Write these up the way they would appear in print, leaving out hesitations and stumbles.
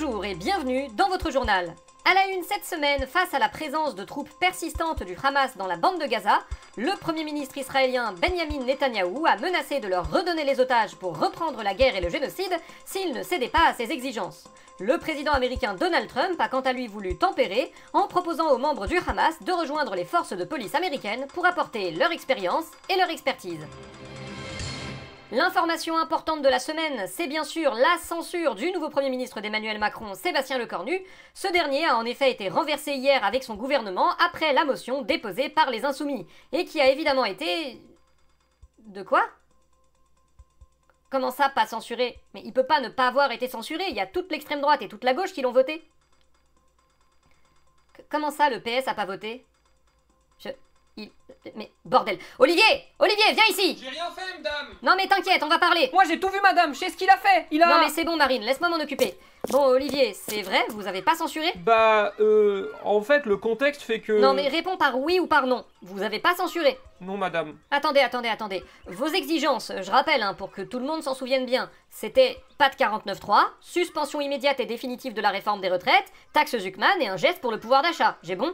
Bonjour et bienvenue dans votre journal. À la une cette semaine, face à la présence de troupes persistantes du Hamas dans la bande de Gaza, le Premier ministre israélien Benjamin Netanyahou a menacé de leur redonner les otages pour reprendre la guerre et le génocide s'ils ne cédaient pas à ses exigences. Le président américain Donald Trump a quant à lui voulu tempérer en proposant aux membres du Hamas de rejoindre les forces de police américaines pour apporter leur expérience et leur expertise. L'information importante de la semaine, c'est bien sûr la censure du nouveau Premier ministre d'Emmanuel Macron, Sébastien Lecornu. Ce dernier a en effet été renversé hier avec son gouvernement après la motion déposée par les Insoumis, et qui a évidemment été... De quoi ? Comment ça, pas censuré ? Mais il peut pas ne pas avoir été censuré, il y a toute l'extrême droite et toute la gauche qui l'ont voté. Comment ça, le PS a pas voté ? Mais bordel. Olivier, viens ici. J'ai rien fait, madame. Non mais t'inquiète, on va parler. Moi j'ai tout vu, madame, je sais ce qu'il a fait. Il a... Non mais c'est bon Marine, laisse-moi m'en occuper. Bon Olivier, c'est vrai, vous avez pas censuré ? En fait, le contexte fait que... Non mais réponds par oui ou par non. Vous avez pas censuré ? Non, madame. Attendez. Vos exigences, je rappelle, pour que tout le monde s'en souvienne bien, c'était pas de 49.3, suspension immédiate et définitive de la réforme des retraites, taxe Zuckman et un geste pour le pouvoir d'achat. J'ai bon ?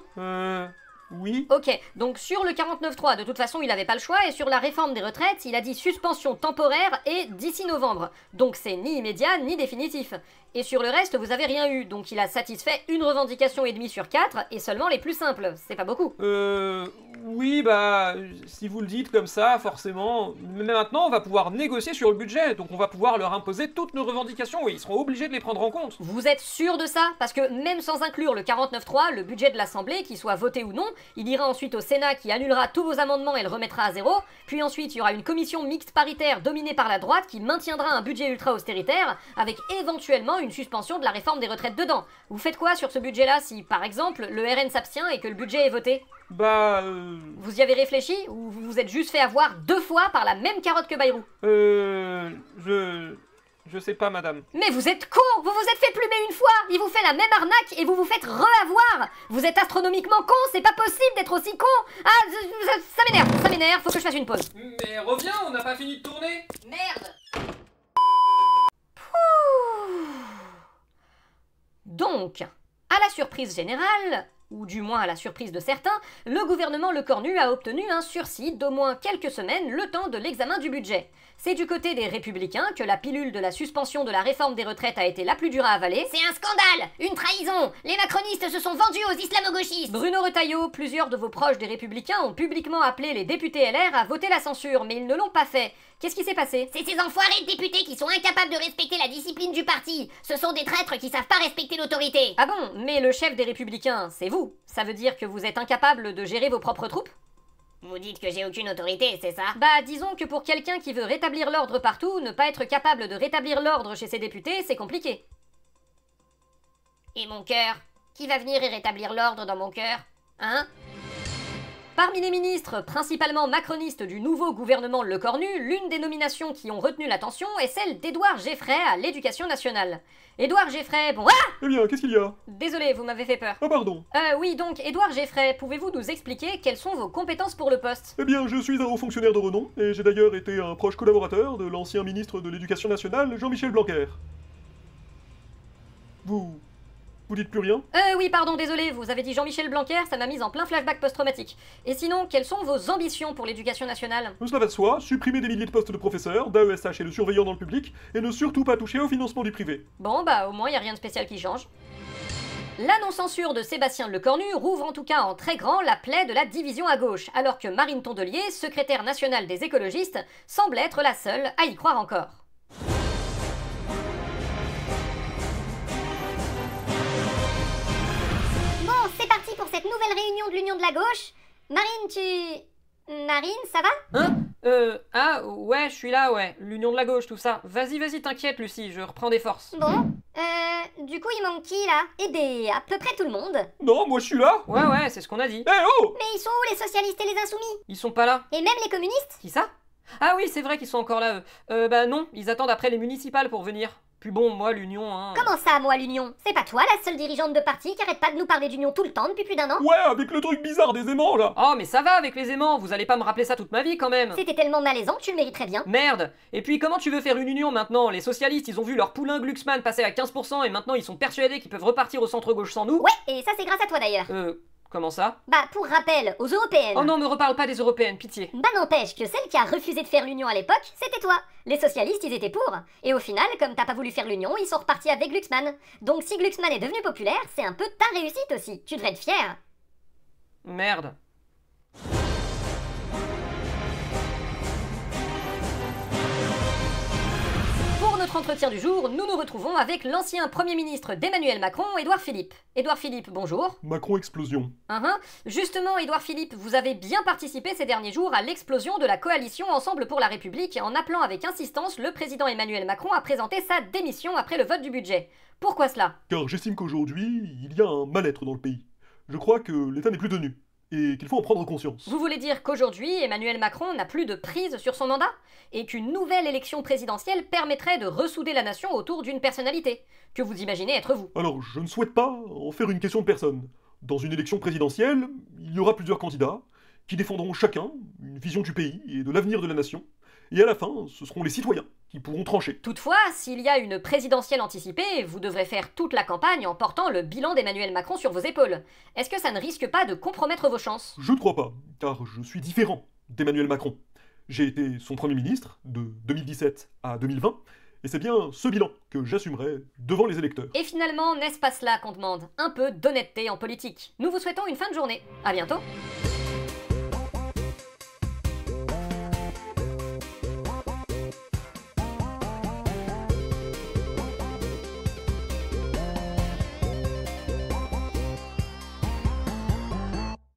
Oui. Ok, donc sur le 49.3, de toute façon, il avait pas le choix, et sur la réforme des retraites, il a dit suspension temporaire et d'ici novembre. Donc c'est ni immédiat, ni définitif. Et sur le reste, vous avez rien eu, donc il a satisfait une revendication et demie sur 4, et seulement les plus simples. C'est pas beaucoup. Oui, si vous le dites comme ça, forcément... Mais maintenant, on va pouvoir négocier sur le budget, donc on va pouvoir leur imposer toutes nos revendications, et ils seront obligés de les prendre en compte. Vous êtes sûr de ça ? Parce que même sans inclure le 49.3, le budget de l'Assemblée, qu'il soit voté ou non, il ira ensuite au Sénat qui annulera tous vos amendements et le remettra à zéro, puis ensuite il y aura une commission mixte paritaire dominée par la droite qui maintiendra un budget ultra-austéritaire, avec éventuellement une suspension de la réforme des retraites dedans. Vous faites quoi sur ce budget-là si, par exemple, le RN s'abstient et que le budget est voté ? Vous y avez réfléchi, ou vous vous êtes juste fait avoir 2 fois par la même carotte que Bayrou ? Je sais pas, madame. Mais vous êtes con! Vous vous êtes fait plumer une fois! Il vous fait la même arnaque et vous vous faites re-avoir! Vous êtes astronomiquement con! C'est pas possible d'être aussi con! Ah, ça m'énerve, faut que je fasse une pause. Mais reviens, on n'a pas fini de tourner! Merde! Donc, à la surprise générale, ou du moins à la surprise de certains, le gouvernement Lecornu a obtenu un sursis d'au moins quelques semaines le temps de l'examen du budget. C'est du côté des Républicains que la pilule de la suspension de la réforme des retraites a été la plus dure à avaler. C'est un scandale! Une trahison! Les macronistes se sont vendus aux islamo-gauchistes! Bruno Retailleau, plusieurs de vos proches des Républicains ont publiquement appelé les députés LR à voter la censure, mais ils ne l'ont pas fait. Qu'est-ce qui s'est passé ? C'est ces enfoirés de députés qui sont incapables de respecter la discipline du parti. Ce sont des traîtres qui savent pas respecter l'autorité. Ah bon ? Mais le chef des Républicains, c'est vous. Ça veut dire que vous êtes incapable de gérer vos propres troupes ? Vous dites que j'ai aucune autorité, c'est ça? Bah disons que pour quelqu'un qui veut rétablir l'ordre partout, ne pas être capable de rétablir l'ordre chez ses députés, c'est compliqué. Et mon cœur? Qui va venir et rétablir l'ordre dans mon cœur? Hein? Parmi les ministres, principalement macronistes du nouveau gouvernement Lecornu, l'une des nominations qui ont retenu l'attention est celle d'Édouard Geffray à l'Éducation nationale. Édouard Geffray, bon... Ah ! Eh bien, qu'est-ce qu'il y a ? Désolé, vous m'avez fait peur. Ah pardon. Oui, donc, Édouard Geffray, pouvez-vous nous expliquer quelles sont vos compétences pour le poste ? Eh bien, je suis un haut fonctionnaire de renom, et j'ai d'ailleurs été un proche collaborateur de l'ancien ministre de l'Éducation nationale, Jean-Michel Blanquer. Vous dites plus rien ? Oui, pardon, désolé, vous avez dit Jean-Michel Blanquer, ça m'a mise en plein flashback post-traumatique. Et sinon, quelles sont vos ambitions pour l'éducation nationale ? Cela va de soi, supprimer des milliers de postes de professeurs, d'AESH et de surveillants dans le public, et ne surtout pas toucher au financement du privé. Bon, bah au moins y a rien de spécial qui change. La non-censure de Sébastien Lecornu rouvre en tout cas en très grand la plaie de la division à gauche, alors que Marine Tondelier, secrétaire nationale des écologistes, semble être la seule à y croire encore. Bon, c'est parti pour cette nouvelle réunion de l'Union de la gauche. Marine, ça va? Ouais, je suis là, ouais. L'union de la gauche, tout ça. Vas-y, t'inquiète, Lucie, je reprends des forces. Bon, du coup, il manque qui, là? Eh ben, à peu près tout le monde. Non, moi je suis là. Ouais, c'est ce qu'on a dit. Eh oh ! Mais ils sont où, les socialistes et les insoumis? Ils sont pas là. Et même les communistes? Qui ça? Ah oui, c'est vrai qu'ils sont encore là, non, ils attendent après les municipales pour venir. Puis bon, moi, l'union, hein... Comment ça, moi, l'Union? C'est pas toi la seule dirigeante de parti qui arrête pas de nous parler d'Union tout le temps depuis plus d'un an? Ouais, avec le truc bizarre des aimants, là. Oh, mais ça va avec les aimants, vous allez pas me rappeler ça toute ma vie, quand même. C'était tellement malaisant que tu le mériterais bien. Merde. Et puis, comment tu veux faire une union, maintenant? Les socialistes, ils ont vu leur poulain Glucksmann passer à 15% et maintenant ils sont persuadés qu'ils peuvent repartir au centre-gauche sans nous? Ouais, et ça c'est grâce à toi d'ailleurs. Comment ça? Bah, pour rappel, aux européennes. Oh non, me reparle pas des européennes, pitié. Bah n'empêche que celle qui a refusé de faire l'union à l'époque, c'était toi. Les socialistes, ils étaient pour. Et au final, comme t'as pas voulu faire l'union, ils sont repartis avec Glucksmann. Donc si Glucksmann est devenu populaire, c'est un peu ta réussite aussi. Tu devrais être fier. Merde. Pour notre entretien du jour, nous nous retrouvons avec l'ancien Premier ministre d'Emmanuel Macron, Édouard Philippe. Édouard Philippe, bonjour. Macron explosion. Justement, Édouard Philippe, vous avez bien participé ces derniers jours à l'explosion de la coalition Ensemble pour la République en appelant avec insistance le président Emmanuel Macron à présenter sa démission après le vote du budget. Pourquoi cela? Car j'estime qu'aujourd'hui, il y a un mal-être dans le pays. Je crois que l'État n'est plus tenu, et qu'il faut en prendre conscience. Vous voulez dire qu'aujourd'hui, Emmanuel Macron n'a plus de prise sur son mandat? Et qu'une nouvelle élection présidentielle permettrait de ressouder la nation autour d'une personnalité, que vous imaginez être vous? Alors, je ne souhaite pas en faire une question de personne. Dans une élection présidentielle, il y aura plusieurs candidats, qui défendront chacun une vision du pays et de l'avenir de la nation, et à la fin, ce seront les citoyens qui pourront trancher. Toutefois, s'il y a une présidentielle anticipée, vous devrez faire toute la campagne en portant le bilan d'Emmanuel Macron sur vos épaules. Est-ce que ça ne risque pas de compromettre vos chances? Je ne crois pas, car je suis différent d'Emmanuel Macron. J'ai été son Premier ministre de 2017 à 2020, et c'est bien ce bilan que j'assumerai devant les électeurs. Et finalement, n'est-ce pas cela qu'on demande? Un peu d'honnêteté en politique. Nous vous souhaitons une fin de journée. À bientôt.